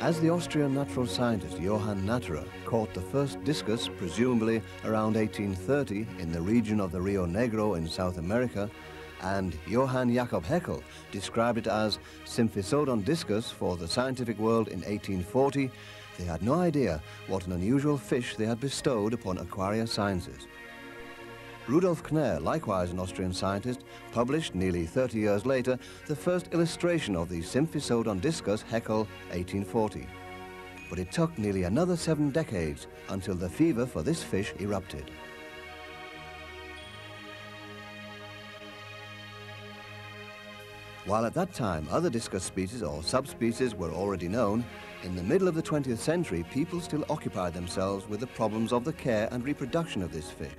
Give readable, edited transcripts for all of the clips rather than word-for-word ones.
As the Austrian natural scientist Johann Natterer caught the first discus, presumably around 1830, in the region of the Rio Negro in South America, and Johann Jakob Haeckel described it as Symphysoodon discus for the scientific world in 1840, they had no idea what an unusual fish they had bestowed upon aquaria sciences. Rudolf Kner, likewise an Austrian scientist, published nearly 30 years later the first illustration of the Symphysoodon discus Haeckel 1840. But it took nearly another 7 decades until the fever for this fish erupted. While at that time other discus species or subspecies were already known, in the middle of the 20th century people still occupied themselves with the problems of the care and reproduction of this fish.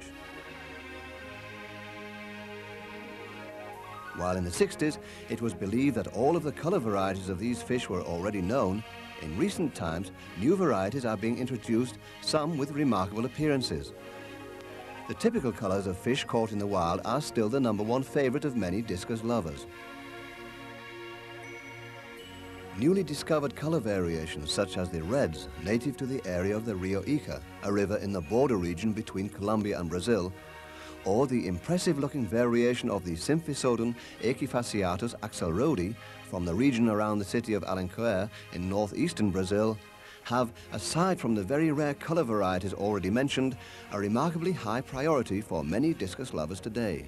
While in the 60s it was believed that all of the color varieties of these fish were already known, in recent times new varieties are being introduced, some with remarkable appearances. The typical colors of fish caught in the wild are still the #1 favorite of many discus lovers. Newly discovered color variations such as the reds, native to the area of the Rio Ica, a river in the border region between Colombia and Brazil, or the impressive-looking variation of the Symphysoodon equifasciatus axelrodi from the region around the city of Alenquer in northeastern Brazil, have, aside from the very rare color varieties already mentioned, a remarkably high priority for many discus lovers today.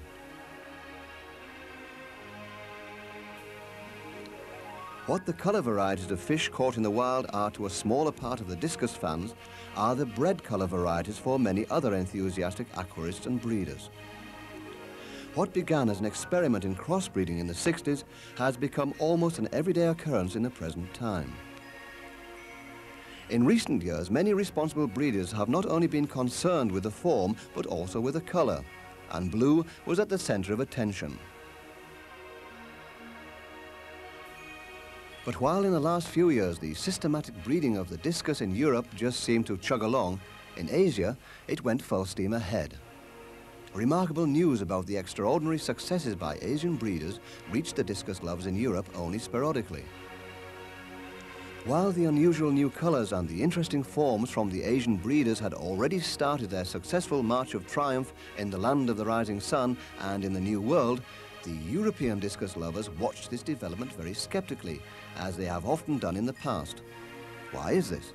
What the color varieties of fish caught in the wild are to a smaller part of the discus fans are the bred color varieties for many other enthusiastic aquarists and breeders. What began as an experiment in crossbreeding in the 60s has become almost an everyday occurrence in the present time. In recent years, many responsible breeders have not only been concerned with the form, but also with the color, and blue was at the center of attention. But while in the last few years the systematic breeding of the discus in Europe just seemed to chug along, in Asia it went full steam ahead. Remarkable news about the extraordinary successes by Asian breeders reached the discus lovers in Europe only sporadically. While the unusual new colors and the interesting forms from the Asian breeders had already started their successful march of triumph in the land of the rising sun and in the New World, the European discus lovers watched this development very skeptically, as they have often done in the past. Why is this?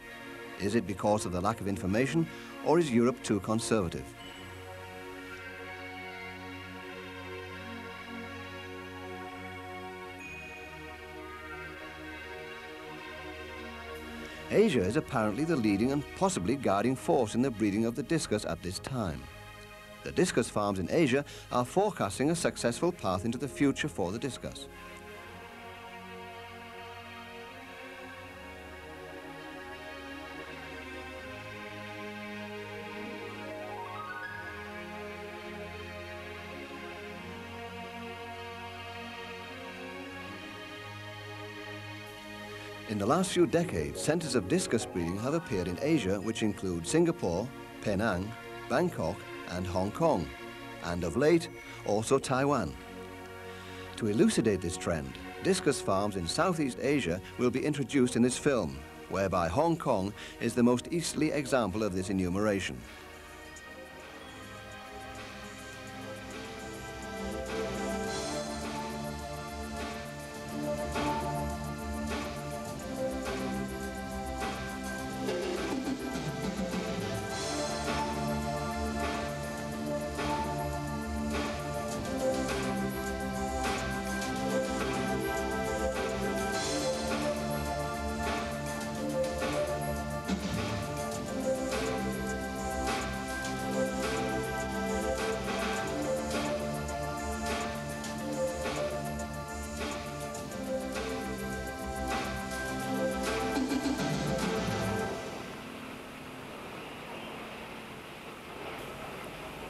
Is it because of the lack of information, or is Europe too conservative? Asia is apparently the leading and possibly guiding force in the breeding of the discus at this time. The discus farms in Asia are forecasting a successful path into the future for the discus. In the last few decades, centers of discus breeding have appeared in Asia, which include Singapore, Penang, Bangkok, and Hong Kong, and of late, also Taiwan. To elucidate this trend, discus farms in Southeast Asia will be introduced in this film, whereby Hong Kong is the most easterly example of this enumeration.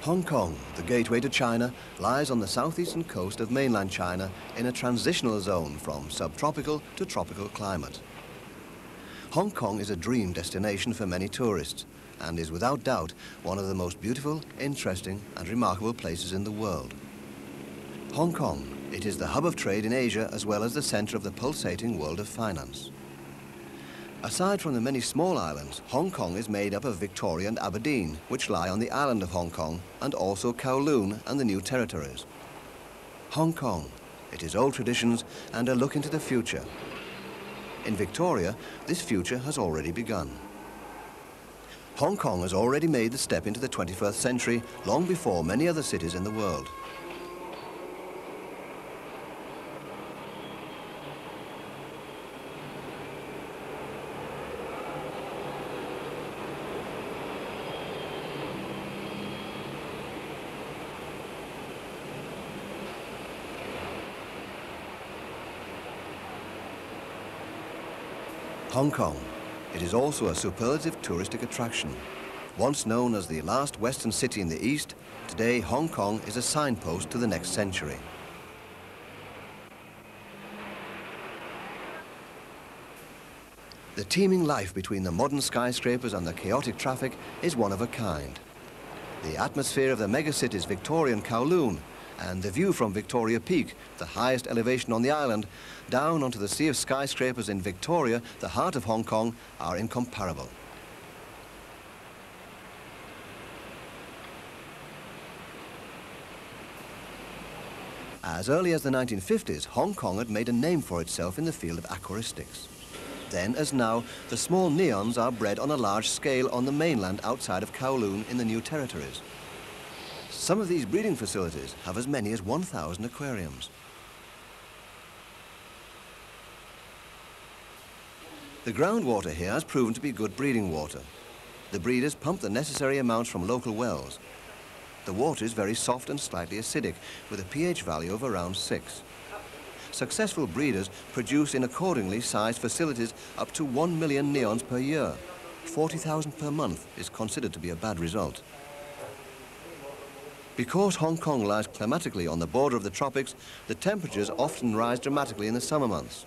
Hong Kong, the gateway to China, lies on the southeastern coast of mainland China in a transitional zone from subtropical to tropical climate. Hong Kong is a dream destination for many tourists and is without doubt one of the most beautiful, interesting and remarkable places in the world. Hong Kong, it is the hub of trade in Asia as well as the center of the pulsating world of finance. Aside from the many small islands, Hong Kong is made up of Victoria and Aberdeen, which lie on the island of Hong Kong, and also Kowloon and the New Territories. Hong Kong, it is old traditions and a look into the future. In Victoria, this future has already begun. Hong Kong has already made the step into the 21st century long before many other cities in the world. Hong Kong. It is also a superlative touristic attraction. Once known as the last Western city in the East, today Hong Kong is a signpost to the next century. The teeming life between the modern skyscrapers and the chaotic traffic is one of a kind. The atmosphere of the megacity's Victorian Kowloon and the view from Victoria Peak, the highest elevation on the island, down onto the sea of skyscrapers in Victoria, the heart of Hong Kong, are incomparable. As early as the 1950s, Hong Kong had made a name for itself in the field of aquaristics. Then, as now, the small neons are bred on a large scale on the mainland outside of Kowloon in the New Territories. Some of these breeding facilities have as many as 1,000 aquariums. The groundwater here has proven to be good breeding water. The breeders pump the necessary amounts from local wells. The water is very soft and slightly acidic, with a pH value of around 6. Successful breeders produce in accordingly sized facilities up to 1 million neons per year. 40,000 per month is considered to be a bad result. Because Hong Kong lies climatically on the border of the tropics, the temperatures often rise dramatically in the summer months.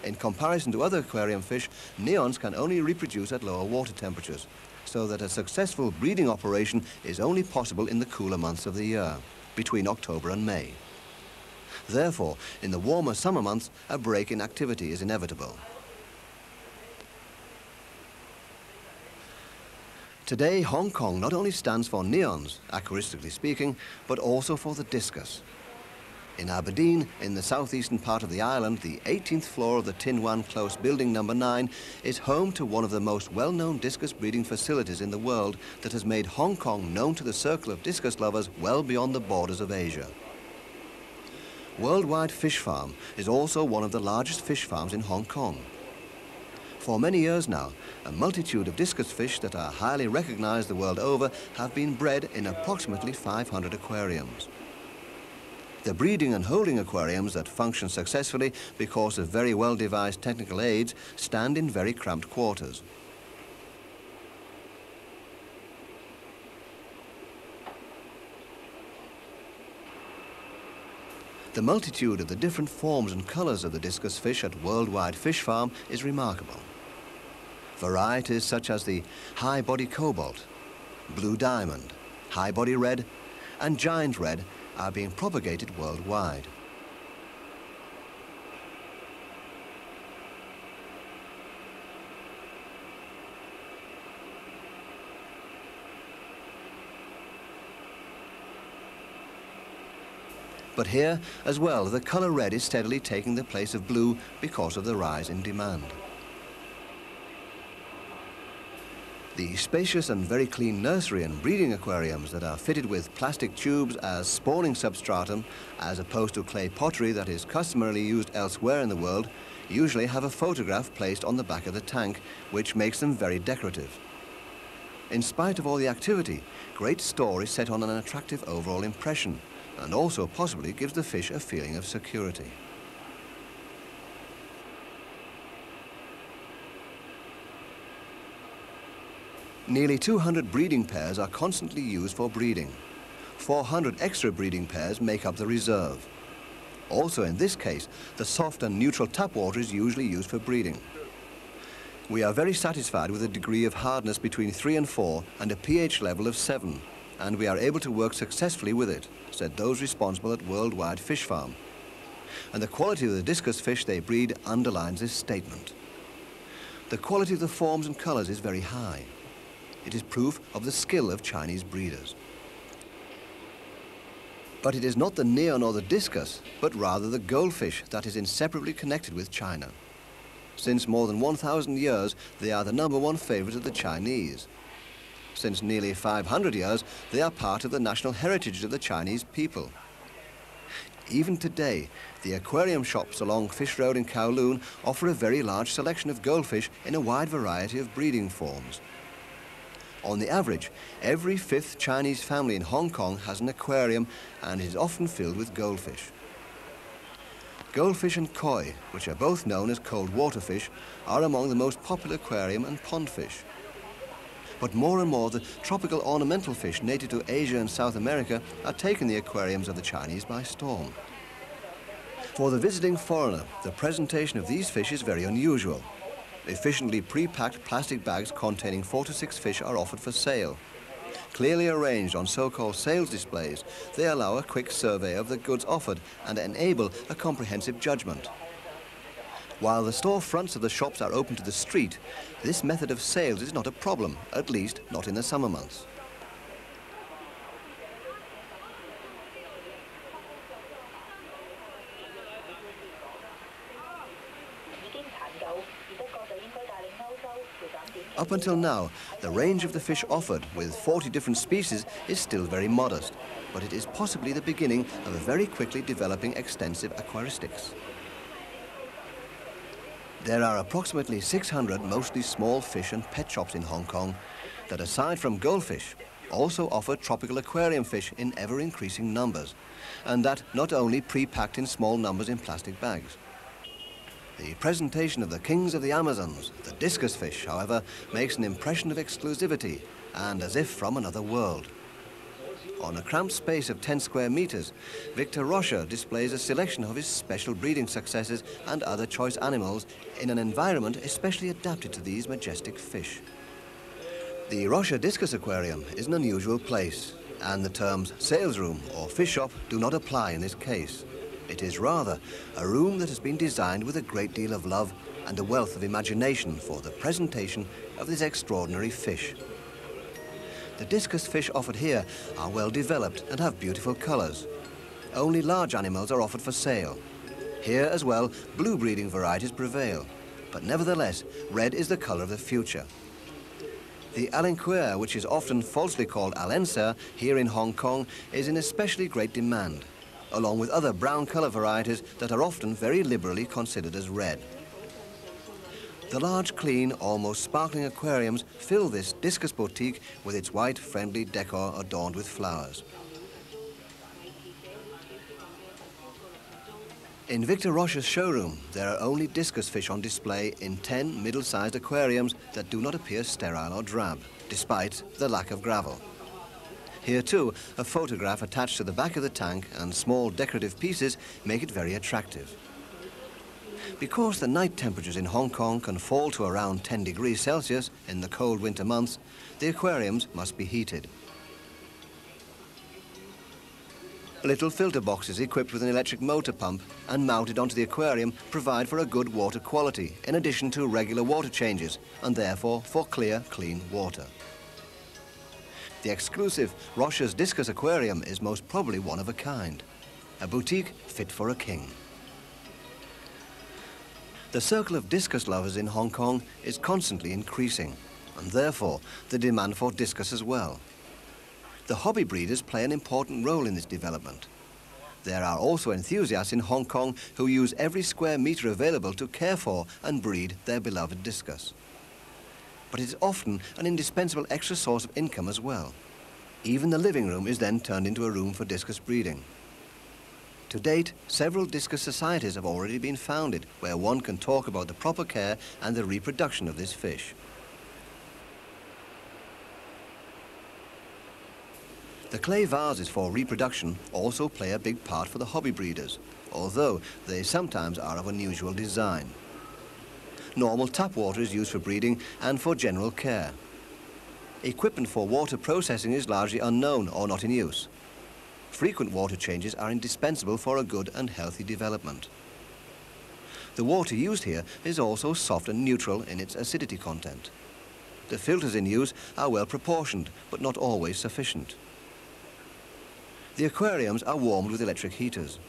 In comparison to other aquarium fish, neons can only reproduce at lower water temperatures, so that a successful breeding operation is only possible in the cooler months of the year, between October and May. Therefore, in the warmer summer months, a break in activity is inevitable. Today, Hong Kong not only stands for neons, aquaristically speaking, but also for the discus. In Aberdeen, in the southeastern part of the island, the 18th floor of the Tin Wan Close building number 9 is home to one of the most well-known discus breeding facilities in the world that has made Hong Kong known to the circle of discus lovers well beyond the borders of Asia. Worldwide Fish Farm is also one of the largest fish farms in Hong Kong. For many years now, a multitude of discus fish that are highly recognized the world over have been bred in approximately 500 aquariums. The breeding and holding aquariums that function successfully because of very well-devised technical aids stand in very cramped quarters. The multitude of the different forms and colors of the discus fish at Worldwide Fish Farm is remarkable. Varieties such as the high body cobalt, blue diamond, high body red, and giant red are being propagated worldwide. But here, as well, the color red is steadily taking the place of blue because of the rise in demand. The spacious and very clean nursery and breeding aquariums that are fitted with plastic tubes as spawning substratum, as opposed to clay pottery that is customarily used elsewhere in the world, usually have a photograph placed on the back of the tank, which makes them very decorative. In spite of all the activity, great store is set on an attractive overall impression, and also possibly gives the fish a feeling of security. Nearly 200 breeding pairs are constantly used for breeding. 400 extra breeding pairs make up the reserve. Also in this case, the soft and neutral tap water is usually used for breeding. We are very satisfied with a degree of hardness between 3 and 4 and a pH level of 7, and we are able to work successfully with it, said those responsible at Worldwide Fish Farm. And the quality of the discus fish they breed underlines this statement. The quality of the forms and colours is very high. It is proof of the skill of Chinese breeders. But it is not the neon or the discus, but rather the goldfish that is inseparably connected with China. Since more than 1,000 years, they are the #1 favourite of the Chinese. Since nearly 500 years, they are part of the national heritage of the Chinese people. Even today, the aquarium shops along Fish Road in Kowloon offer a very large selection of goldfish in a wide variety of breeding forms. On the average, every 5th Chinese family in Hong Kong has an aquarium, and it is often filled with goldfish. Goldfish and koi, which are both known as cold water fish, are among the most popular aquarium and pond fish. But more and more the tropical ornamental fish native to Asia and South America are taking the aquariums of the Chinese by storm. For the visiting foreigner, the presentation of these fish is very unusual. Efficiently pre-packed plastic bags containing 4 to 6 fish are offered for sale. Clearly arranged on so-called sales displays, they allow a quick survey of the goods offered and enable a comprehensive judgment. While the store fronts of the shops are open to the street, this method of sales is not a problem, at least not in the summer months. Up until now, the range of the fish offered, with 40 different species, is still very modest, but it is possibly the beginning of a very quickly developing extensive aquaristics. There are approximately 600 mostly small fish and pet shops in Hong Kong that, aside from goldfish, also offer tropical aquarium fish in ever-increasing numbers, and that not only pre-packed in small numbers in plastic bags. The presentation of the kings of the Amazons, the discus fish, however, makes an impression of exclusivity and as if from another world. On a cramped space of 10 square meters, Victor Rocha displays a selection of his special breeding successes and other choice animals in an environment especially adapted to these majestic fish. The Rocha Discus Aquarium is an unusual place, and the terms sales room or fish shop do not apply in this case. It is rather a room that has been designed with a great deal of love and a wealth of imagination for the presentation of this extraordinary fish. The discus fish offered here are well developed and have beautiful colours. Only large animals are offered for sale. Here as well, blue breeding varieties prevail, but nevertheless, red is the colour of the future. The alenquer, which is often falsely called alencer here in Hong Kong, is in especially great demand, along with other brown colour varieties that are often very liberally considered as red. The large, clean, almost sparkling aquariums fill this discus boutique with its white, friendly decor adorned with flowers. In Victor Rocha's showroom, there are only discus fish on display in 10 middle-sized aquariums that do not appear sterile or drab, despite the lack of gravel. Here too, a photograph attached to the back of the tank and small decorative pieces make it very attractive. Because the night temperatures in Hong Kong can fall to around 10 degrees Celsius in the cold winter months, the aquariums must be heated. Little filter boxes equipped with an electric motor pump and mounted onto the aquarium provide for a good water quality, in addition to regular water changes, and therefore for clear, clean water. The exclusive Rocha's Discus Aquarium is most probably one of a kind, a boutique fit for a king. The circle of discus lovers in Hong Kong is constantly increasing, and therefore the demand for discus as well. The hobby breeders play an important role in this development. There are also enthusiasts in Hong Kong who use every square metre available to care for and breed their beloved discus. But it is often an indispensable extra source of income as well. Even the living room is then turned into a room for discus breeding. To date, several discus societies have already been founded where one can talk about the proper care and the reproduction of this fish. The clay vases for reproduction also play a big part for the hobby breeders, although they sometimes are of unusual design. Normal tap water is used for breeding and for general care. Equipment for water processing is largely unknown or not in use. Frequent water changes are indispensable for a good and healthy development. The water used here is also soft and neutral in its acidity content. The filters in use are well proportioned, but not always sufficient. The aquariums are warmed with electric heaters.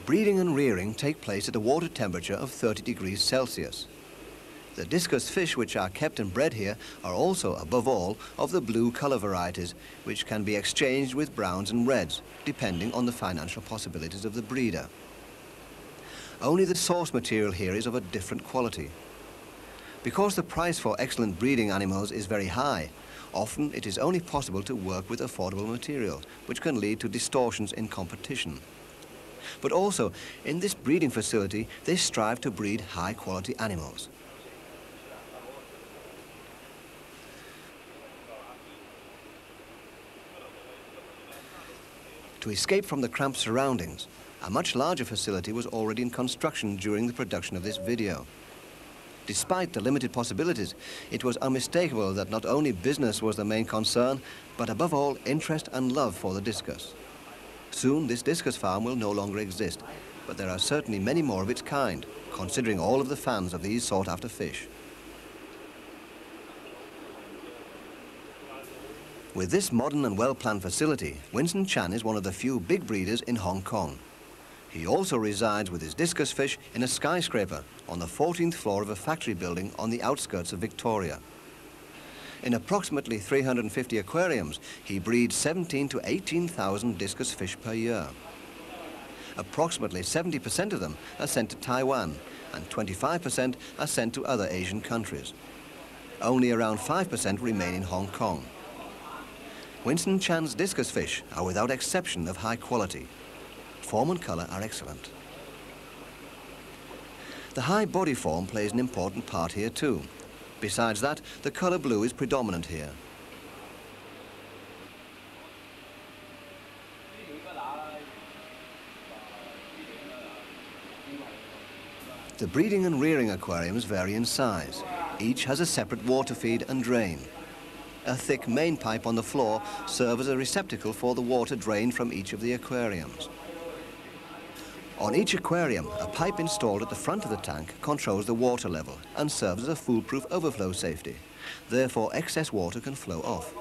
Breeding and rearing take place at a water temperature of 30 degrees Celsius. The discus fish which are kept and bred here are also, above all, of the blue colour varieties, which can be exchanged with browns and reds, depending on the financial possibilities of the breeder. Only the source material here is of a different quality. Because the price for excellent breeding animals is very high, often it is only possible to work with affordable material, which can lead to distortions in competition. But also, in this breeding facility, they strive to breed high-quality animals. To escape from the cramped surroundings, a much larger facility was already in construction during the production of this video. Despite the limited possibilities, it was unmistakable that not only business was the main concern, but above all, interest and love for the discus. Soon, this discus farm will no longer exist, but there are certainly many more of its kind, considering all of the fans of these sought-after fish. With this modern and well-planned facility, Winston Chan is one of the few big breeders in Hong Kong. He also resides with his discus fish in a skyscraper on the 14th floor of a factory building on the outskirts of Victoria. In approximately 350 aquariums, he breeds 17,000 to 18,000 discus fish per year. Approximately 70% of them are sent to Taiwan, and 25% are sent to other Asian countries. Only around 5% remain in Hong Kong. Winston Chan's discus fish are without exception of high quality. Form and colour are excellent. The high body form plays an important part here too. Besides that, the colour blue is predominant here. The breeding and rearing aquariums vary in size. Each has a separate water feed and drain. A thick main pipe on the floor serves as a receptacle for the water drained from each of the aquariums. On each aquarium, a pipe installed at the front of the tank controls the water level and serves as a foolproof overflow safety. Therefore, excess water can flow off.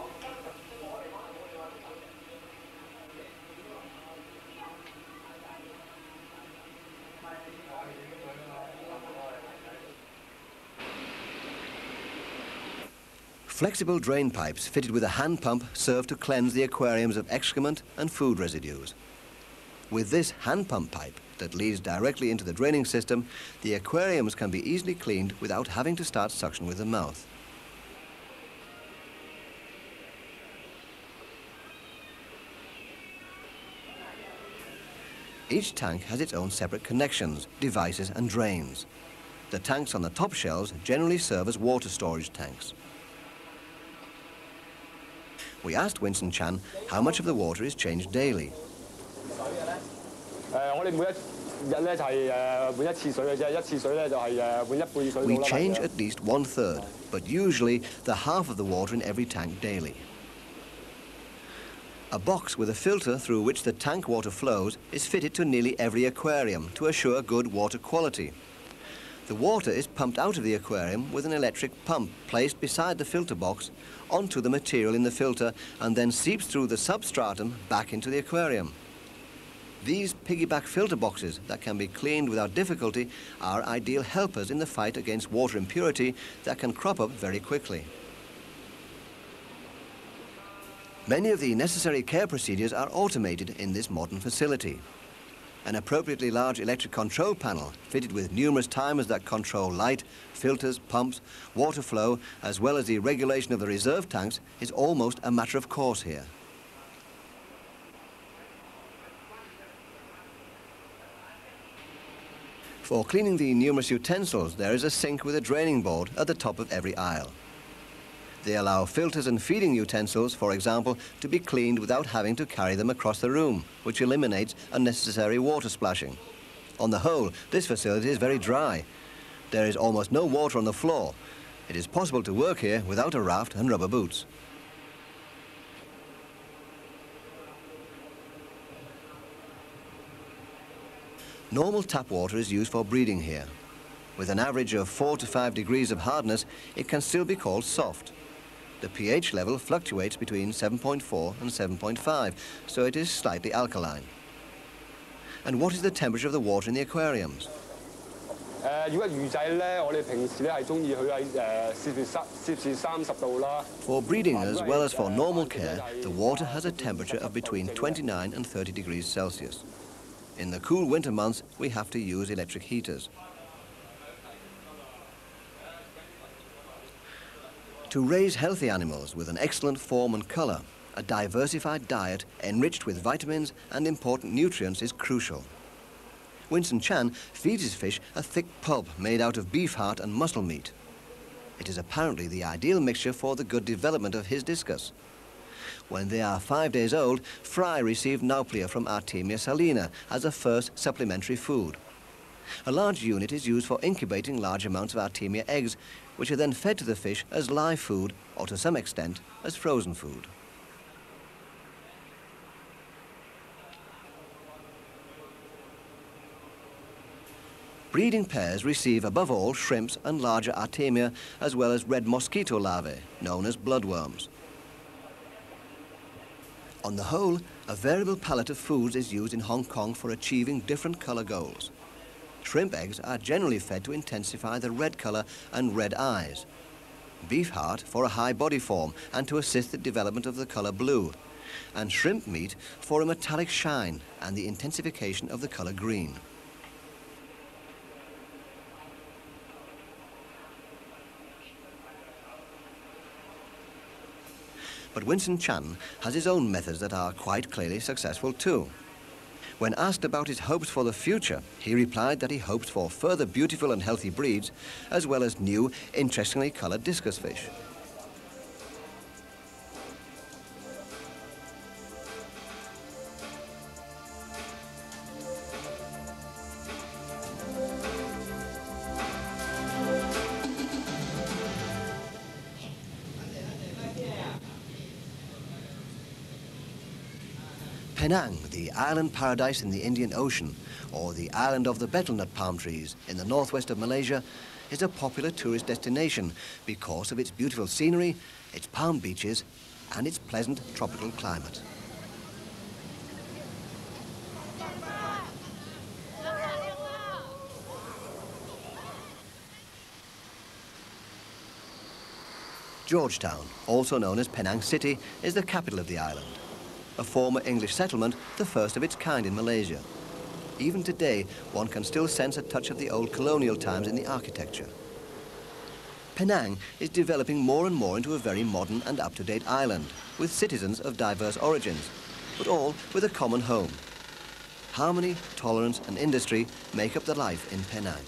Flexible drain pipes fitted with a hand pump serve to cleanse the aquariums of excrement and food residues. With this hand pump pipe that leads directly into the draining system, the aquariums can be easily cleaned without having to start suction with the mouth. Each tank has its own separate connections, devices and drains. The tanks on the top shelves generally serve as water storage tanks. We asked Winston Chan how much of the water is changed daily. We change at least 1/3, but usually the half of the water in every tank daily. A box with a filter through which the tank water flows is fitted to nearly every aquarium to assure good water quality. The water is pumped out of the aquarium with an electric pump placed beside the filter box onto the material in the filter and then seeps through the substratum back into the aquarium. These piggyback filter boxes that can be cleaned without difficulty are ideal helpers in the fight against water impurity that can crop up very quickly. Many of the necessary care procedures are automated in this modern facility. An appropriately large electric control panel fitted with numerous timers that control light, filters, pumps, water flow, as well as the regulation of the reserve tanks is almost a matter of course here. For cleaning the numerous utensils, there is a sink with a draining board at the top of every aisle. They allow filters and feeding utensils, for example, to be cleaned without having to carry them across the room, which eliminates unnecessary water splashing. On the whole, this facility is very dry. There is almost no water on the floor. It is possible to work here without a raft and rubber boots. Normal tap water is used for breeding here. With an average of 4 to 5 degrees of hardness, it can still be called soft. The pH level fluctuates between 7.4 and 7.5, so it is slightly alkaline. And what is the temperature of the water in the aquariums? For breeding as well as for normal care, the water has a temperature of between 29 and 30 degrees Celsius. In the cool winter months, we have to use electric heaters. To raise healthy animals with an excellent form and colour, a diversified diet enriched with vitamins and important nutrients is crucial. Winston Chan feeds his fish a thick pulp made out of beef heart and muscle meat. It is apparently the ideal mixture for the good development of his discus. When they are 5 days old, Fry received Nauplia from Artemia salina as a first supplementary food. A large unit is used for incubating large amounts of Artemia eggs, which are then fed to the fish as live food or to some extent as frozen food. Breeding pairs receive above all shrimps and larger Artemia as well as red mosquito larvae, known as bloodworms. On the whole, a variable palette of foods is used in Hong Kong for achieving different colour goals. Shrimp eggs are generally fed to intensify the red colour and red eyes. Beef heart for a high body form and to assist the development of the colour blue. And shrimp meat for a metallic shine and the intensification of the colour green. But Winston Chan has his own methods that are quite clearly successful too. When asked about his hopes for the future, he replied that he hopes for further beautiful and healthy breeds, as well as new, interestingly coloured discus fish. Penang, the island paradise in the Indian Ocean, or the island of the betel nut palm trees in the northwest of Malaysia, is a popular tourist destination because of its beautiful scenery, its palm beaches, and its pleasant tropical climate. Georgetown, also known as Penang City, is the capital of the island. A former English settlement, the first of its kind in Malaysia. Even today, one can still sense a touch of the old colonial times in the architecture. Penang is developing more and more into a very modern and up-to-date island, with citizens of diverse origins, but all with a common home. Harmony, tolerance and industry make up the life in Penang.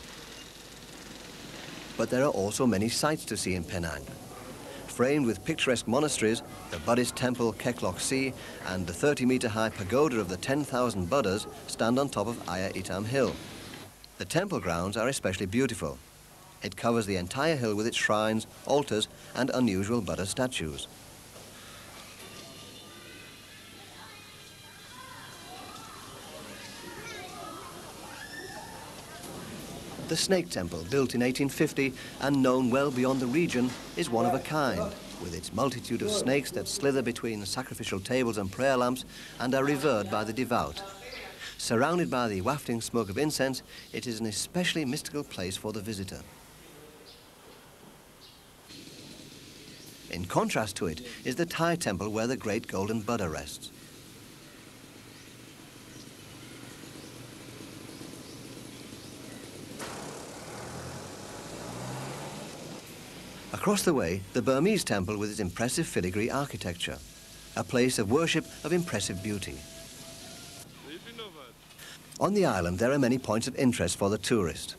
But there are also many sights to see in Penang. Framed with picturesque monasteries, the Buddhist temple Kek Lok Si and the 30-metre-high pagoda of the 10,000 Buddhas stand on top of Ayah Itam Hill. The temple grounds are especially beautiful. It covers the entire hill with its shrines, altars and unusual Buddha statues. The snake temple, built in 1850 and known well beyond the region, is one of a kind, with its multitude of snakes that slither between sacrificial tables and prayer lamps and are revered by the devout. Surrounded by the wafting smoke of incense, it is an especially mystical place for the visitor. In contrast to it is the Thai temple where the great golden Buddha rests. Across the way, the Burmese temple with its impressive filigree architecture, a place of worship of impressive beauty. On the island, there are many points of interest for the tourist.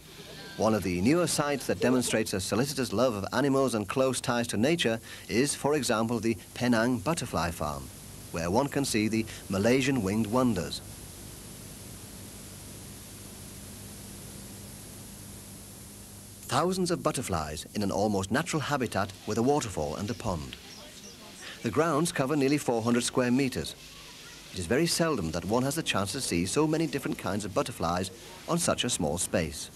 One of the newer sites that demonstrates a solicitous love of animals and close ties to nature is, for example, the Penang Butterfly Farm, where one can see the Malaysian winged wonders. Thousands of butterflies in an almost natural habitat with a waterfall and a pond. The grounds cover nearly 400 square meters. It is very seldom that one has the chance to see so many different kinds of butterflies on such a small space.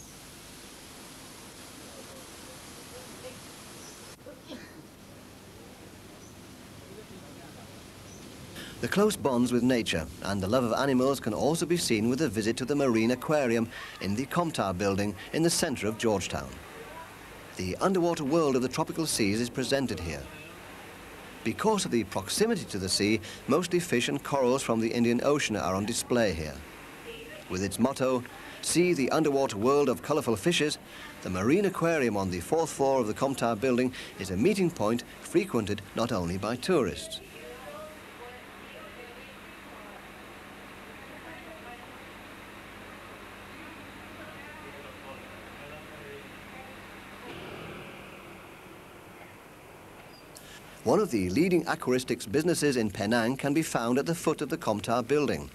The close bonds with nature and the love of animals can also be seen with a visit to the marine aquarium in the Comtar building in the centre of Georgetown. The underwater world of the tropical seas is presented here. Because of the proximity to the sea, mostly fish and corals from the Indian Ocean are on display here. With its motto, "See the underwater world of colourful fishes," the marine aquarium on the 4th floor of the Comtar building is a meeting point frequented not only by tourists. One of the leading aquaristics businesses in Penang can be found at the foot of the Comtar building,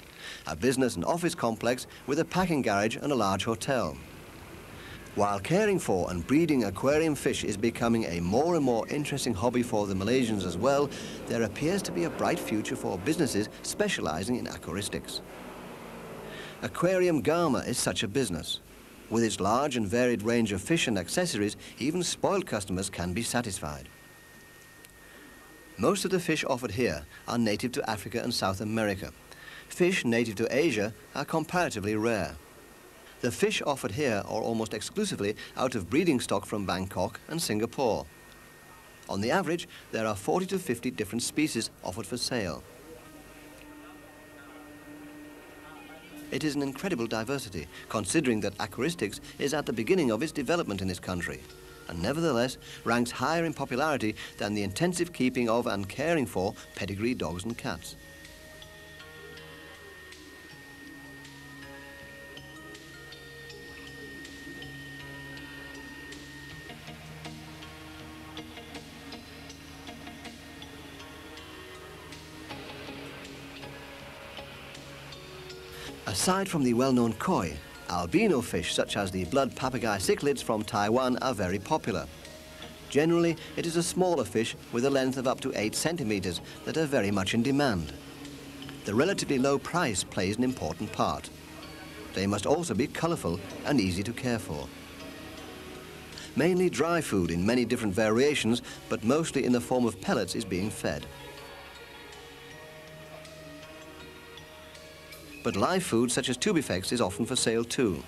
a business and office complex with a packing garage and a large hotel. While caring for and breeding aquarium fish is becoming a more and more interesting hobby for the Malaysians as well, there appears to be a bright future for businesses specializing in aquaristics. Aquarium Garma is such a business. With its large and varied range of fish and accessories, even spoiled customers can be satisfied. Most of the fish offered here are native to Africa and South America. Fish native to Asia are comparatively rare. The fish offered here are almost exclusively out of breeding stock from Bangkok and Singapore. On the average, there are 40 to 50 different species offered for sale. It is an incredible diversity, considering that aquaristics is at the beginning of its development in this country, and nevertheless ranks higher in popularity than the intensive keeping of and caring for pedigree dogs and cats. Aside from the well-known koi, albino fish such as the blood papagai cichlids from Taiwan are very popular. Generally, it is a smaller fish with a length of up to 8 centimeters that are very much in demand. The relatively low price plays an important part. They must also be colorful and easy to care for. Mainly dry food in many different variations, but mostly in the form of pellets, is being fed. But live food such as divx is often for sale too.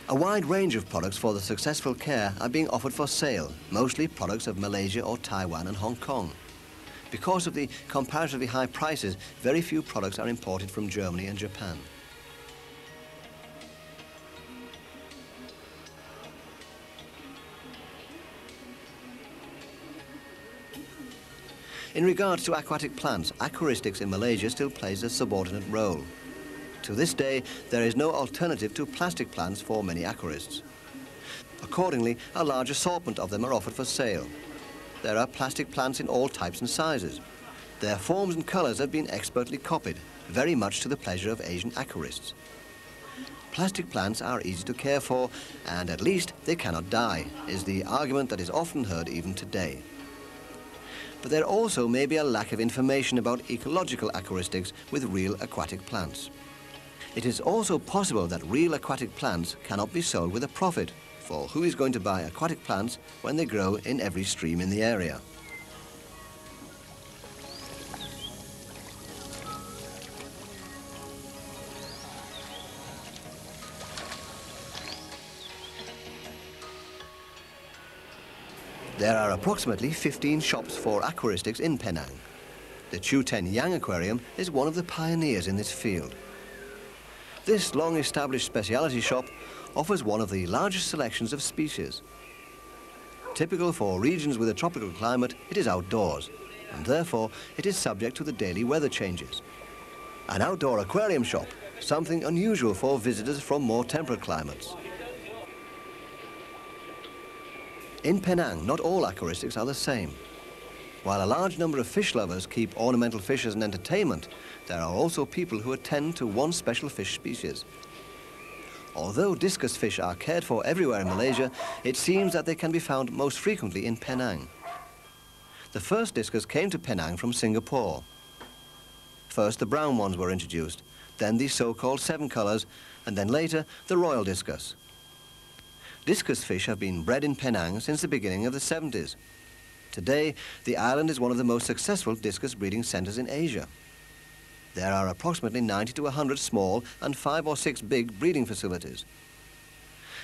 A wide range of products for the successful care are being offered for sale, mostly products of Malaysia or Taiwan and Hong Kong. Because of the comparatively high prices, very few products are imported from Germany and Japan. In regards to aquatic plants, aquaristics in Malaysia still plays a subordinate role. To this day, there is no alternative to plastic plants for many aquarists. Accordingly, a large assortment of them are offered for sale. There are plastic plants in all types and sizes. Their forms and colors have been expertly copied, very much to the pleasure of Asian aquarists. Plastic plants are easy to care for, and at least they cannot die, is the argument that is often heard even today. But there also may be a lack of information about ecological aquaristics with real aquatic plants. It is also possible that real aquatic plants cannot be sold with a profit, for who is going to buy aquatic plants when they grow in every stream in the area? There are approximately 15 shops for aquaristics in Penang. The Chu Ten Yang Aquarium is one of the pioneers in this field. This long-established specialty shop offers one of the largest selections of species. Typical for regions with a tropical climate, it is outdoors, and therefore it is subject to the daily weather changes. An outdoor aquarium shop, something unusual for visitors from more temperate climates. In Penang, not all aquaristics are the same. While a large number of fish lovers keep ornamental fish as an entertainment, there are also people who attend to one special fish species. Although discus fish are cared for everywhere in Malaysia, it seems that they can be found most frequently in Penang. The first discus came to Penang from Singapore. First the brown ones were introduced, then the so-called 7 colours, and then later the royal discus. Discus fish have been bred in Penang since the beginning of the 70s. Today, the island is one of the most successful discus breeding centres in Asia. There are approximately 90 to 100 small and 5 or 6 big breeding facilities.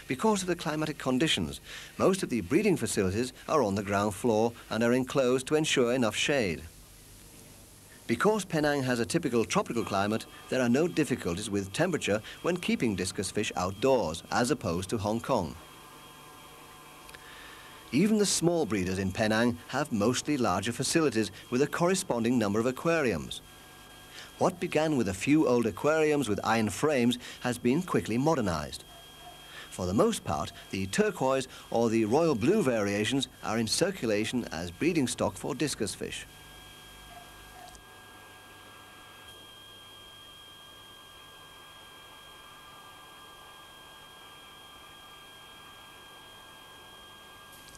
Because of the climatic conditions, most of the breeding facilities are on the ground floor and are enclosed to ensure enough shade. Because Penang has a typical tropical climate, there are no difficulties with temperature when keeping discus fish outdoors, as opposed to Hong Kong. Even the small breeders in Penang have mostly larger facilities with a corresponding number of aquariums. What began with a few old aquariums with iron frames has been quickly modernized. For the most part, the turquoise or the royal blue variations are in circulation as breeding stock for discus fish.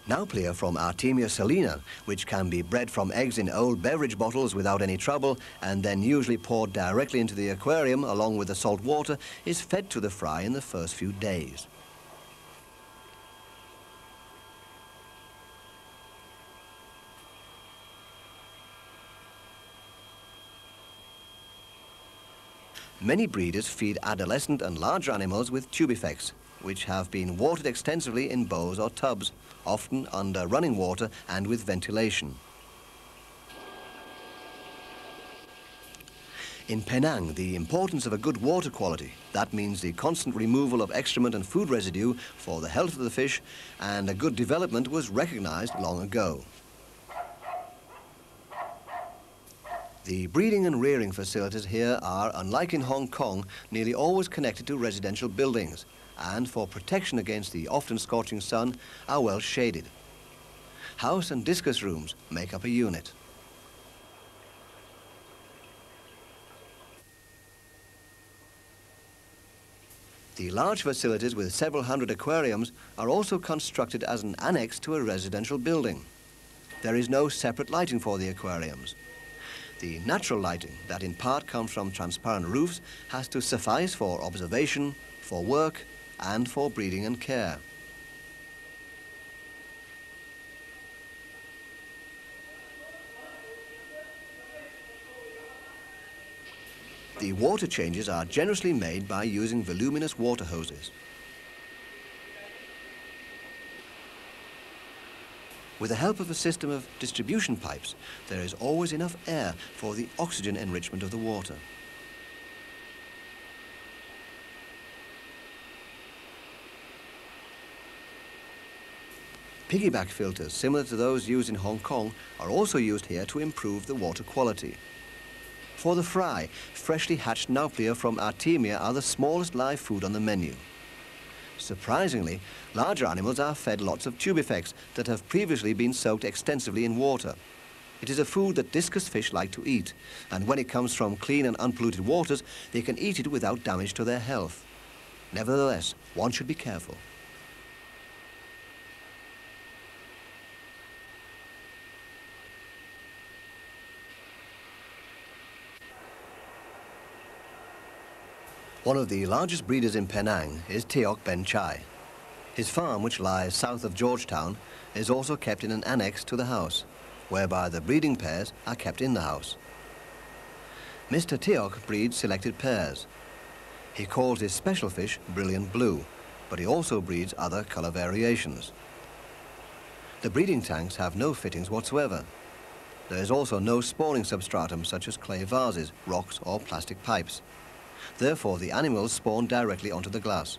Nauplia from Artemia salina, which can be bred from eggs in old beverage bottles without any trouble and then usually poured directly into the aquarium along with the salt water, is fed to the fry in the first few days. Many breeders feed adolescent and larger animals with tubifex, which have been watered extensively in bowls or tubs, often under running water and with ventilation. In Penang, the importance of a good water quality, that means the constant removal of excrement and food residue for the health of the fish, and a good development was recognized long ago. The breeding and rearing facilities here are, unlike in Hong Kong, nearly always connected to residential buildings, and for protection against the often scorching sun, are well shaded. House and discus rooms make up a unit. The large facilities with several hundred aquariums are also constructed as an annex to a residential building. There is no separate lighting for the aquariums. The natural lighting, that in part comes from transparent roofs, has to suffice for observation, for work, and for breeding and care. The water changes are generously made by using voluminous water hoses. With the help of a system of distribution pipes, there is always enough air for the oxygen enrichment of the water. Piggyback filters, similar to those used in Hong Kong, are also used here to improve the water quality. For the fry, freshly hatched nauplia from Artemia are the smallest live food on the menu. Surprisingly, larger animals are fed lots of tubifex that have previously been soaked extensively in water. It is a food that discus fish like to eat, and when it comes from clean and unpolluted waters, they can eat it without damage to their health. Nevertheless, one should be careful. One of the largest breeders in Penang is Teok Ben Chai. His farm, which lies south of Georgetown, is also kept in an annex to the house, whereby the breeding pairs are kept in the house. Mr. Teok breeds selected pairs. He calls his special fish brilliant blue, but he also breeds other color variations. The breeding tanks have no fittings whatsoever. There is also no spawning substratum such as clay vases, rocks or plastic pipes. Therefore, the animals spawn directly onto the glass.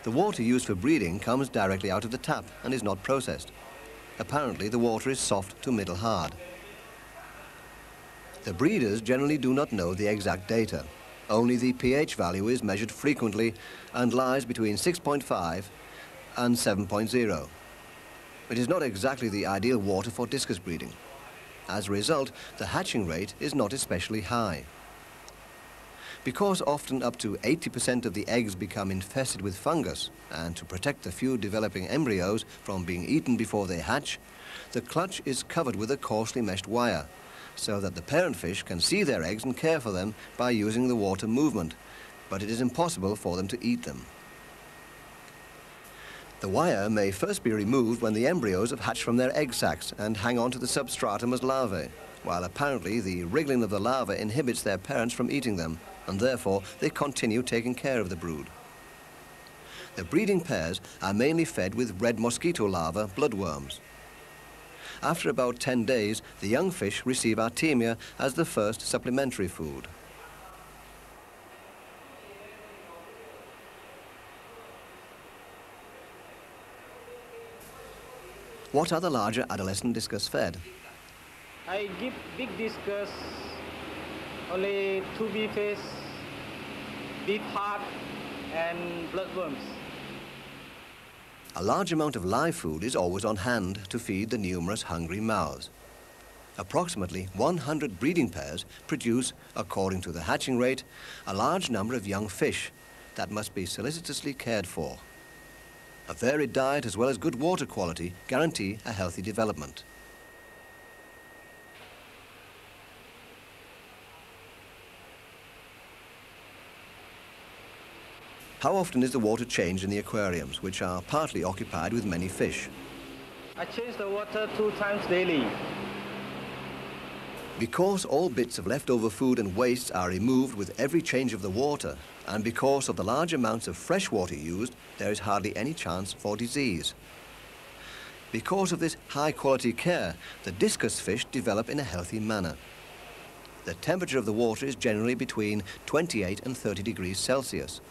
The water used for breeding comes directly out of the tap and is not processed. Apparently, the water is soft to middle hard. The breeders generally do not know the exact data. Only the pH value is measured frequently and lies between 6.5 and 7.0. It is not exactly the ideal water for discus breeding. As a result, the hatching rate is not especially high. Because often up to 80% of the eggs become infested with fungus, and to protect the few developing embryos from being eaten before they hatch, the clutch is covered with a coarsely meshed wire, so that the parent fish can see their eggs and care for them by using the water movement, but it is impossible for them to eat them. The wire may first be removed when the embryos have hatched from their egg sacs and hang on to the substratum as larvae, while apparently the wriggling of the larvae inhibits their parents from eating them, and therefore they continue taking care of the brood. The breeding pairs are mainly fed with red mosquito larvae, bloodworms. After about 10 days, the young fish receive artemia as the first supplementary food. What are the larger adolescent discus fed? I give big discus, only 2 bee fish, beef heart, and bloodworms. A large amount of live food is always on hand to feed the numerous hungry mouths. Approximately 100 breeding pairs produce, according to the hatching rate, a large number of young fish that must be solicitously cared for. A varied diet as well as good water quality guarantee a healthy development. How often is the water changed in the aquariums, which are partly occupied with many fish? I change the water 2 times daily. Because all bits of leftover food and wastes are removed with every change of the water, and because of the large amounts of fresh water used, there is hardly any chance for disease. Because of this high-quality care, the discus fish develop in a healthy manner. The temperature of the water is generally between 28 and 30 degrees Celsius.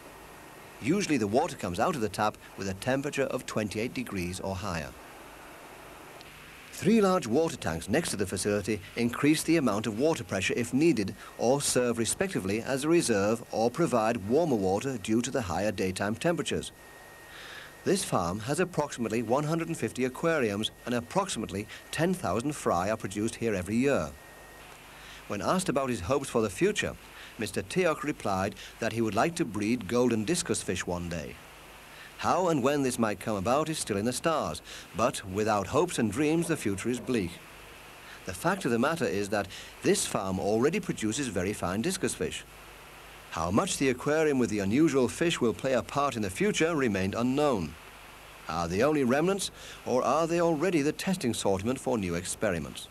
Usually the water comes out of the tap with a temperature of 28 degrees or higher. 3 large water tanks next to the facility increase the amount of water pressure if needed, or serve respectively as a reserve or provide warmer water due to the higher daytime temperatures. This farm has approximately 150 aquariums and approximately 10,000 fry are produced here every year. When asked about his hopes for the future, Mr. Teok replied that he would like to breed golden discus fish one day. How and when this might come about is still in the stars, but without hopes and dreams the future is bleak. The fact of the matter is that this farm already produces very fine discus fish. How much the aquarium with the unusual fish will play a part in the future remained unknown. Are they only remnants, or are they already the testing assortment for new experiments?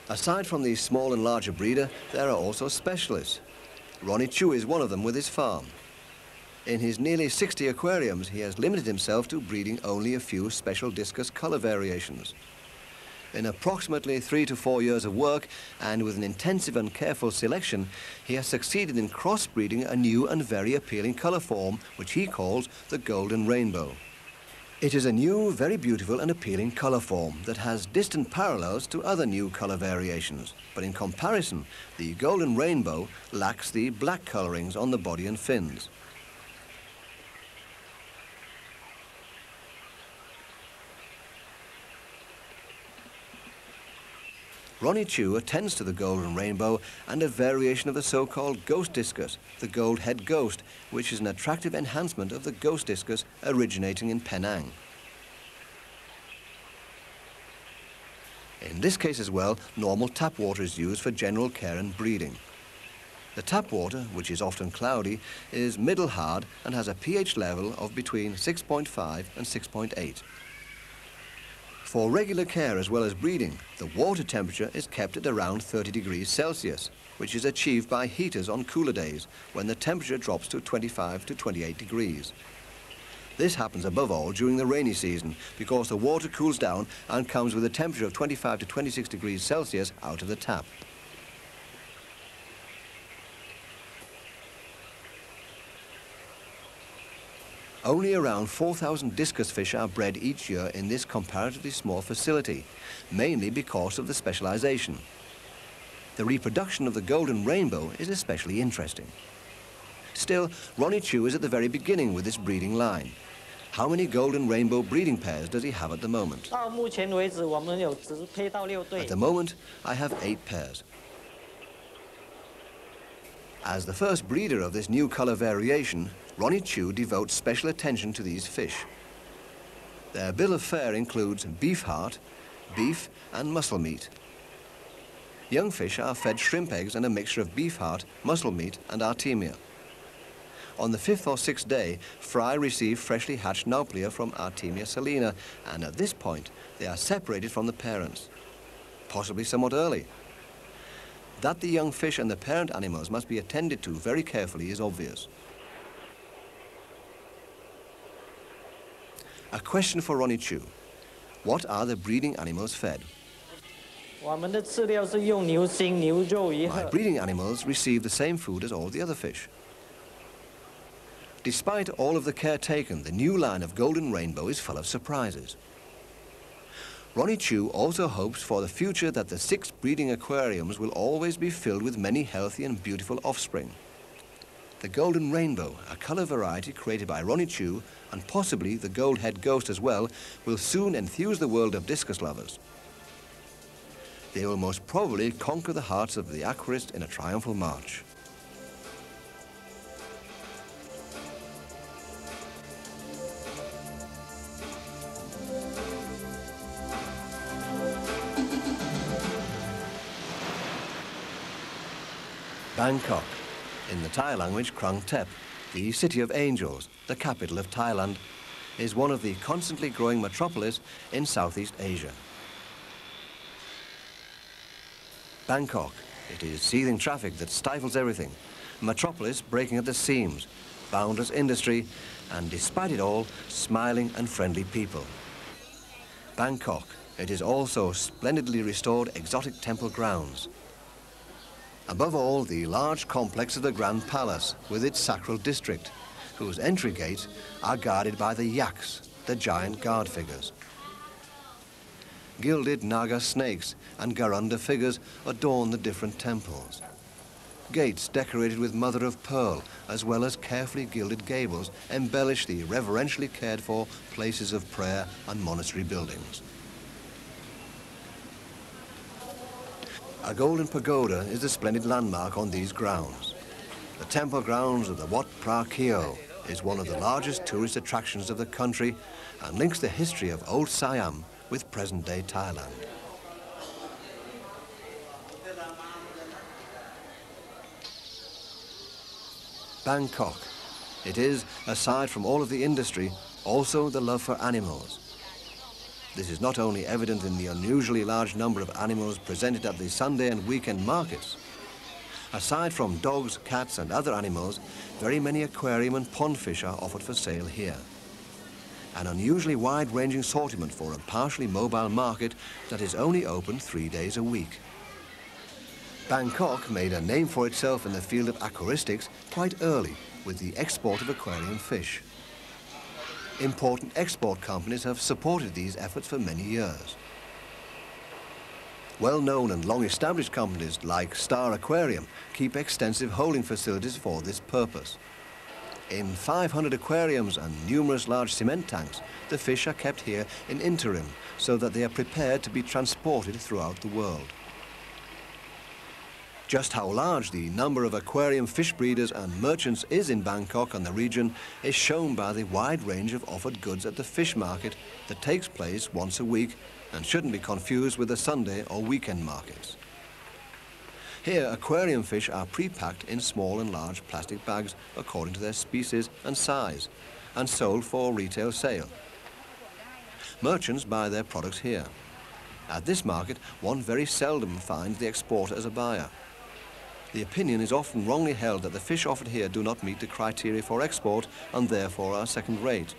Aside from the small and larger breeder, there are also specialists. Ronnie Chu is one of them with his farm. In his nearly 60 aquariums, he has limited himself to breeding only a few special discus color variations. In approximately 3 to 4 years of work, and with an intensive and careful selection, he has succeeded in crossbreeding a new and very appealing color form, which he calls the golden rainbow. It is a new, very beautiful and appealing color form that has distant parallels to other new color variations, but in comparison, the golden rainbow lacks the black colorings on the body and fins. Ronnie Chu attends to the golden rainbow and a variation of the so-called ghost discus, the gold head ghost, which is an attractive enhancement of the ghost discus originating in Penang. In this case as well, normal tap water is used for general care and breeding. The tap water, which is often cloudy, is middle hard and has a pH level of between 6.5 and 6.8. For regular care as well as breeding, the water temperature is kept at around 30 degrees Celsius, which is achieved by heaters on cooler days when the temperature drops to 25 to 28 degrees. This happens above all during the rainy season because the water cools down and comes with a temperature of 25 to 26 degrees Celsius out of the tap. Only around 4,000 discus fish are bred each year in this comparatively small facility, mainly because of the specialization. The reproduction of the golden rainbow is especially interesting. Still, Ronnie Chu is at the very beginning with this breeding line. How many golden rainbow breeding pairs does he have at the moment? 到目前为止，我们有直配到6 At 对。 the moment, I have 8 pairs. As the first breeder of this new color variation, Ronnie Chu devotes special attention to these fish. Their bill of fare includes beef heart, beef and muscle meat. Young fish are fed shrimp eggs and a mixture of beef heart, muscle meat and artemia. On the 5th or 6th day, fry receive freshly hatched nauplia from Artemia salina, and at this point they are separated from the parents, possibly somewhat early. That the young fish and the parent animals must be attended to very carefully is obvious. A question for Ronnie Chu. What are the breeding animals fed? 我们的饲料是用牛心、牛肉与 My breeding animals receive the same food as all the other fish. Despite all of the care taken, the new line of Golden Rainbow is full of surprises. Ronnie Chu also hopes for the future that the 6 breeding aquariums will always be filled with many healthy and beautiful offspring. The Golden Rainbow, a color variety created by Ronnie Chu, and possibly the Gold-Head Ghost as well, will soon enthuse the world of discus lovers. They will most probably conquer the hearts of the aquarist in a triumphal march. Bangkok, in the Thai language Krung Thep, the city of angels, the capital of Thailand, is one of the constantly growing metropolis in Southeast Asia. Bangkok, it is seething traffic that stifles everything, a metropolis breaking at the seams, boundless industry, and despite it all, smiling and friendly people. Bangkok, it is also splendidly restored exotic temple grounds. Above all, the large complex of the Grand Palace with its sacral district, whose entry gates are guarded by the yaks, the giant guard figures. Gilded Naga snakes and Garunda figures adorn the different temples. Gates decorated with mother of pearl, as well as carefully gilded gables, embellish the reverentially cared for places of prayer and monastery buildings. A golden pagoda is a splendid landmark on these grounds. The temple grounds of the Wat Phra Keo is one of the largest tourist attractions of the country and links the history of old Siam with present-day Thailand. Bangkok. It is, aside from all of the industry, also the love for animals. This is not only evident in the unusually large number of animals presented at the Sunday and weekend markets. Aside from dogs, cats and other animals, very many aquarium and pond fish are offered for sale here. An unusually wide-ranging assortment for a partially mobile market that is only open 3 days a week. Bangkok made a name for itself in the field of aquaristics quite early with the export of aquarium fish. Important export companies have supported these efforts for many years. Well-known and long-established companies like Star Aquarium keep extensive holding facilities for this purpose. In 500 aquariums and numerous large cement tanks, the fish are kept here in interim so that they are prepared to be transported throughout the world. Just how large the number of aquarium fish breeders and merchants is in Bangkok and the region is shown by the wide range of offered goods at the fish market that takes place once a week and shouldn't be confused with the Sunday or weekend markets. Here, aquarium fish are pre-packed in small and large plastic bags according to their species and size and sold for retail sale. Merchants buy their products here. At this market, one very seldom finds the exporter as a buyer. The opinion is often wrongly held that the fish offered here do not meet the criteria for export and therefore are second-rate.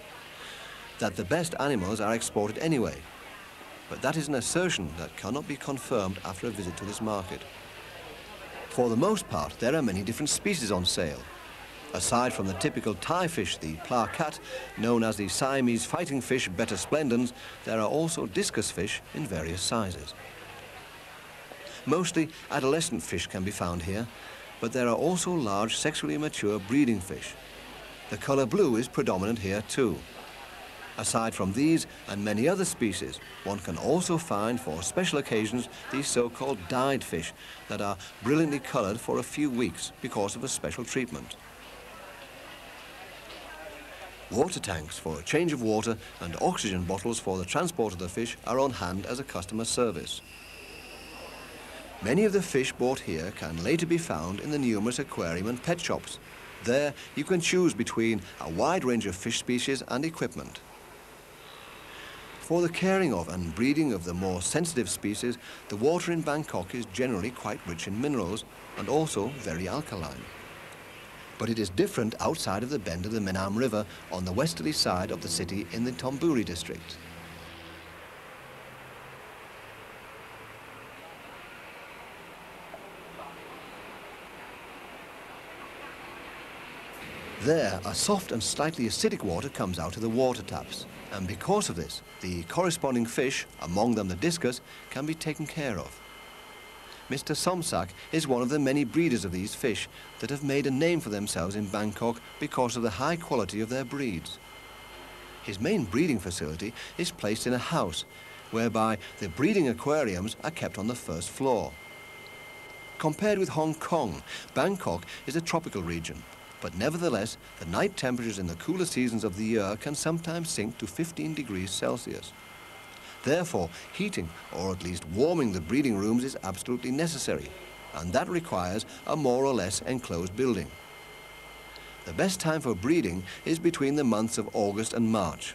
That the best animals are exported anyway. But that is an assertion that cannot be confirmed after a visit to this market. For the most part, there are many different species on sale. Aside from the typical Thai fish, the pla cat, known as the Siamese fighting fish Betta splendens, there are also discus fish in various sizes. Mostly adolescent fish can be found here, but there are also large sexually mature breeding fish. The color blue is predominant here too. Aside from these and many other species, one can also find for special occasions these so-called dyed fish that are brilliantly coloured for a few weeks because of a special treatment. Water tanks for a change of water and oxygen bottles for the transport of the fish are on hand as a customer service. Many of the fish bought here can later be found in the numerous aquarium and pet shops. There you can choose between a wide range of fish species and equipment. For the caring of and breeding of the more sensitive species, the water in Bangkok is generally quite rich in minerals and also very alkaline. But it is different outside of the bend of the Menam River on the westerly side of the city in the Thonburi district. There, a soft and slightly acidic water comes out of the water taps, and because of this, the corresponding fish, among them the discus, can be taken care of. Mr. Somsak is one of the many breeders of these fish that have made a name for themselves in Bangkok because of the high quality of their breeds. His main breeding facility is placed in a house, whereby the breeding aquariums are kept on the first floor. Compared with Hong Kong, Bangkok is a tropical region, but nevertheless, the night temperatures in the cooler seasons of the year can sometimes sink to 15 degrees Celsius. Therefore, heating, or at least warming the breeding rooms is absolutely necessary, and that requires a more or less enclosed building. The best time for breeding is between the months of August and March.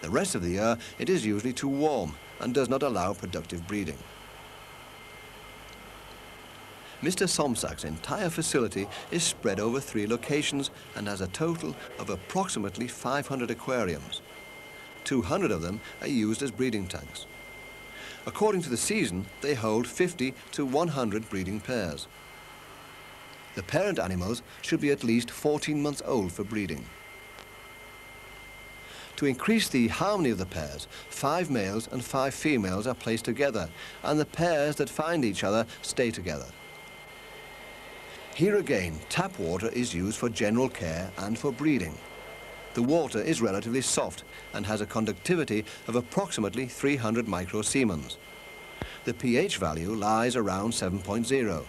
The rest of the year, it is usually too warm and does not allow productive breeding. Mr. Somsak's entire facility is spread over 3 locations and has a total of approximately 500 aquariums. 200 of them are used as breeding tanks. According to the season, they hold 50 to 100 breeding pairs. The parent animals should be at least 14 months old for breeding. To increase the harmony of the pairs, 5 males and 5 females are placed together, and the pairs that find each other stay together. Here again, tap water is used for general care and for breeding. The water is relatively soft and has a conductivity of approximately 300 microsiemens. The pH value lies around 7.0.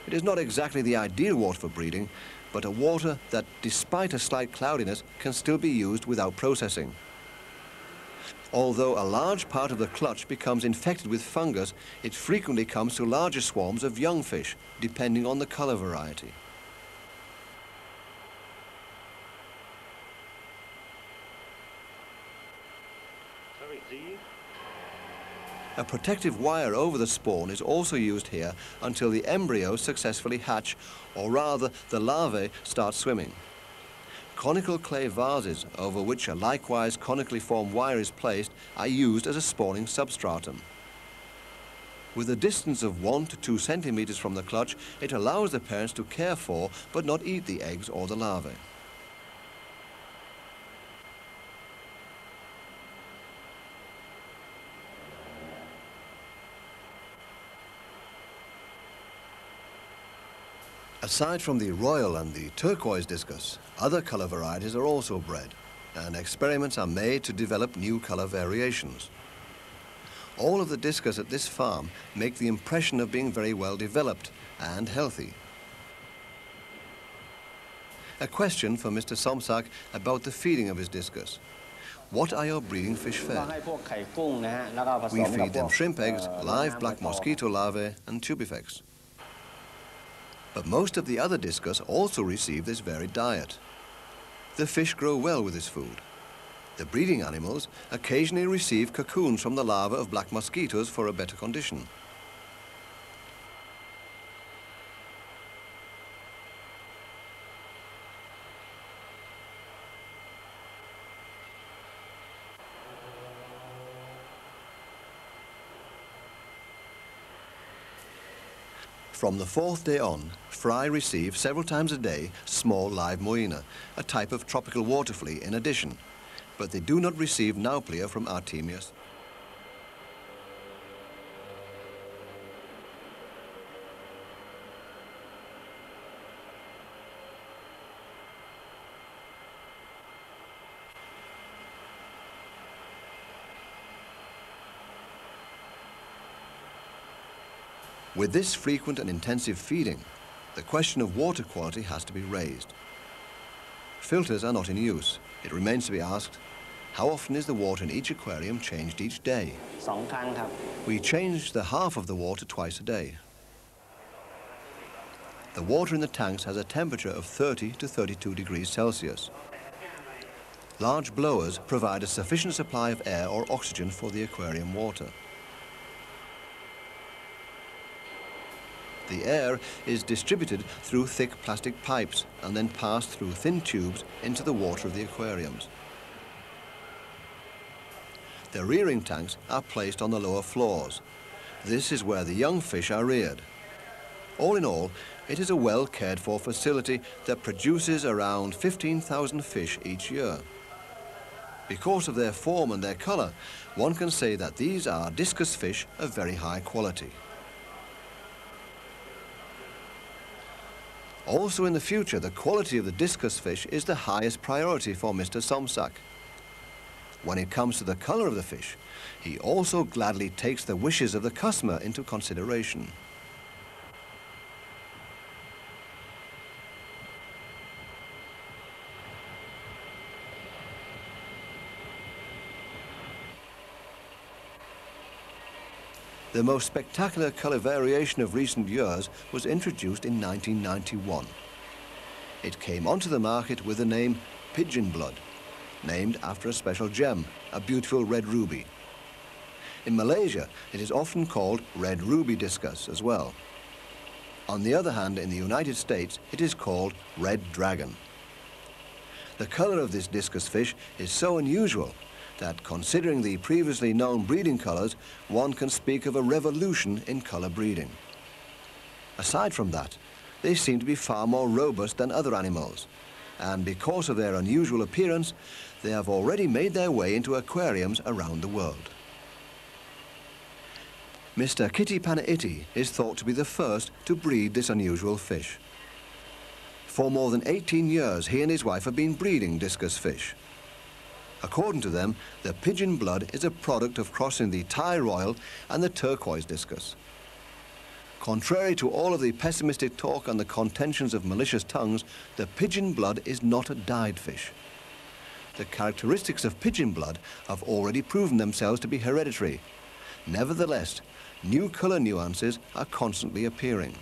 It is not exactly the ideal water for breeding, but a water that, despite a slight cloudiness, can still be used without processing. Although a large part of the clutch becomes infected with fungus, it frequently comes to larger swarms of young fish, depending on the color variety. A protective wire over the spawn is also used here until the embryos successfully hatch, or rather the larvae start swimming. Conical clay vases, over which a likewise conically formed wire is placed, are used as a spawning substratum. With a distance of 1 to 2 centimeters from the clutch, it allows the parents to care for but not eat the eggs or the larvae. Aside from the royal and the turquoise discus, other colour varieties are also bred, and experiments are made to develop new colour variations. All of the discus at this farm make the impression of being very well developed and healthy. A question for Mr. Somsak about the feeding of his discus. What are your breeding fish fed? We feed them shrimp eggs, live black mosquito larvae and tubifex. But most of the other discus also receive this varied diet. The fish grow well with this food. The breeding animals occasionally receive cocoons from the larvae of black mosquitoes for a better condition. From the 4th day on, fry receive several times a day small live moina, a type of tropical water flea in addition, but they do not receive nauplia from Artemius. With this frequent and intensive feeding, the question of water quality has to be raised. Filters are not in use. It remains to be asked, how often is the water in each aquarium changed each day? 2 ครั้งครับ We change the half of the water twice a day. The water in the tanks has a temperature of 30 to 32 degrees Celsius. Large blowers provide a sufficient supply of air or oxygen for the aquarium water. The air is distributed through thick plastic pipes and then passed through thin tubes into the water of the aquariums. The rearing tanks are placed on the lower floors. This is where the young fish are reared. All in all, it is a well cared for facility that produces around 15,000 fish each year. Because of their form and their colour, one can say that these are discus fish of very high quality. Also in the future, the quality of the discus fish is the highest priority for Mr. Somsak. When it comes to the colour of the fish, he also gladly takes the wishes of the customer into consideration. The most spectacular colour variation of recent years was introduced in 1991. It came onto the market with the name pigeon blood, named after a special gem, a beautiful red ruby. In Malaysia, it is often called red ruby discus as well. On the other hand, in the United States, it is called red dragon. The colour of this discus fish is so unusual that, considering the previously known breeding colours, one can speak of a revolution in colour breeding. Aside from that, they seem to be far more robust than other animals, and because of their unusual appearance, they have already made their way into aquariums around the world. Mr. Kitty Panaiti is thought to be the first to breed this unusual fish. For more than 18 years, he and his wife have been breeding discus fish. According to them, the pigeon blood is a product of crossing the Thai royal and the turquoise discus. Contrary to all of the pessimistic talk and the contentions of malicious tongues, the pigeon blood is not a dyed fish. The characteristics of pigeon blood have already proven themselves to be hereditary. Nevertheless, new colour nuances are constantly appearing.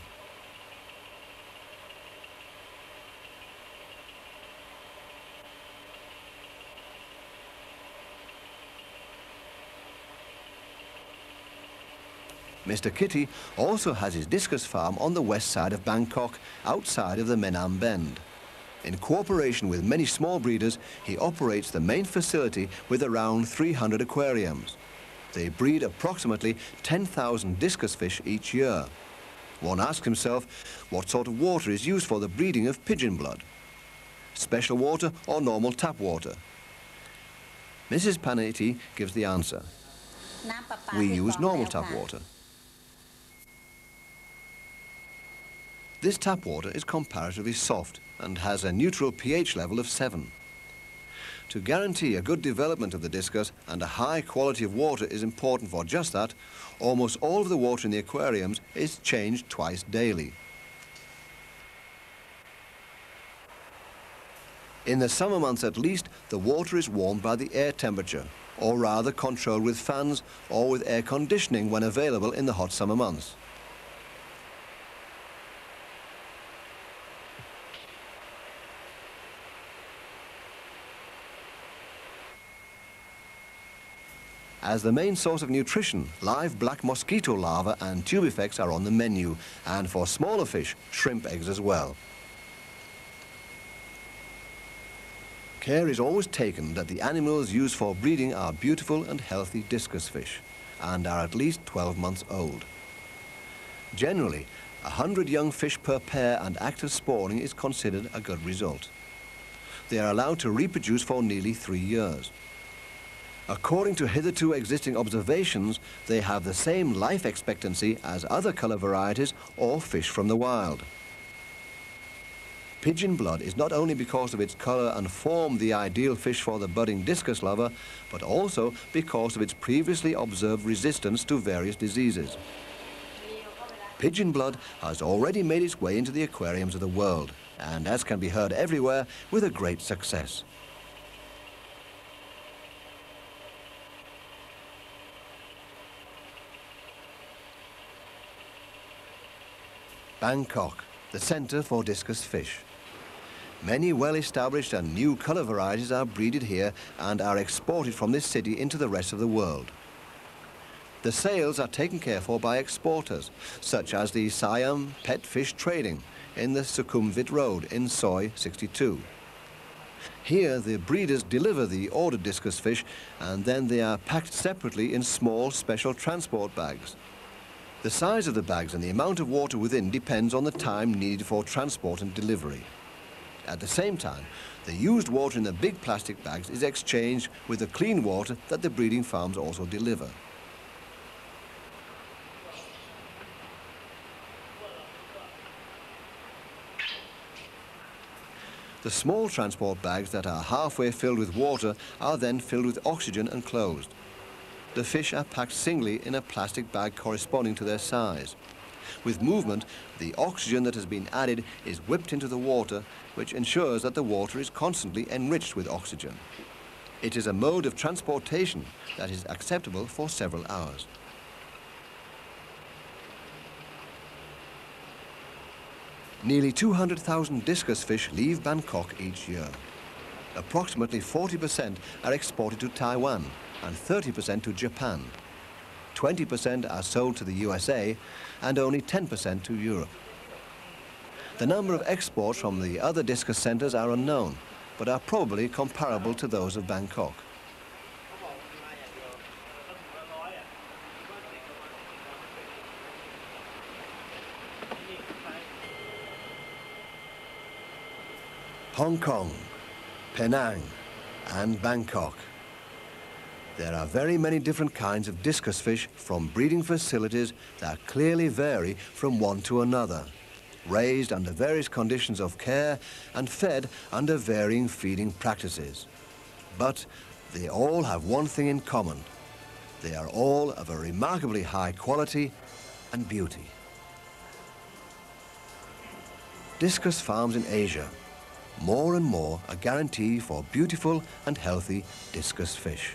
Mr. Kitty also has his discus farm on the west side of Bangkok, outside of the Menam Bend. In cooperation with many small breeders, he operates the main facility with around 300 aquariums. They breed approximately 10,000 discus fish each year. One asks himself, what sort of water is used for the breeding of pigeon blood? Special water or normal tap water? Mrs. Panaiti gives the answer. We use normal tap water. This tap water is comparatively soft and has a neutral pH level of 7. To guarantee a good development of the discus and a high quality of water is important for just that, almost all of the water in the aquariums is changed twice daily. In the summer months at least, the water is warmed by the air temperature, or rather controlled with fans or with air conditioning when available in the hot summer months. As the main source of nutrition, live black mosquito larvae and tubifex are on the menu, and for smaller fish, shrimp eggs as well. Care is always taken that the animals used for breeding are beautiful and healthy discus fish, and are at least 12 months old. Generally, 100 young fish per pair and active spawning is considered a good result. They are allowed to reproduce for nearly 3 years. According to hitherto existing observations, they have the same life expectancy as other colour varieties or fish from the wild. Pigeon blood is not only because of its colour and form the ideal fish for the budding discus lover, but also because of its previously observed resistance to various diseases. pigeon blood has already made its way into the aquariums of the world, and as can be heard everywhere, with a great success. Bangkok, the centre for discus fish. Many well-established and new colour varieties are breeded here and are exported from this city into the rest of the world. The sales are taken care for by exporters, such as the Siam Pet Fish Trading in the Sukhumvit Road in Soi 62. Here, the breeders deliver the ordered discus fish and then they are packed separately in small special transport bags. The size of the bags and the amount of water within depends on the time needed for transport and delivery. At the same time, the used water in the big plastic bags is exchanged with the clean water that the breeding farms also deliver. The small transport bags that are halfway filled with water are then filled with oxygen and closed. The fish are packed singly in a plastic bag corresponding to their size. With movement, the oxygen that has been added is whipped into the water, which ensures that the water is constantly enriched with oxygen. It is a mode of transportation that is acceptable for several hours. Nearly 200,000 discus fish leave Bangkok each year. Approximately 40% are exported to Taiwan and 30% to Japan. 20% are sold to the USA and only 10% to Europe. The number of exports from the other discus centres are unknown, but are probably comparable to those of Bangkok. Hong Kong, Penang and Bangkok. There are very many different kinds of discus fish from breeding facilities that clearly vary from one to another, raised under various conditions of care and fed under varying feeding practices. But they all have one thing in common. They are all of a remarkably high quality and beauty. Discus farms in Asia, more and more a guarantee for beautiful and healthy discus fish.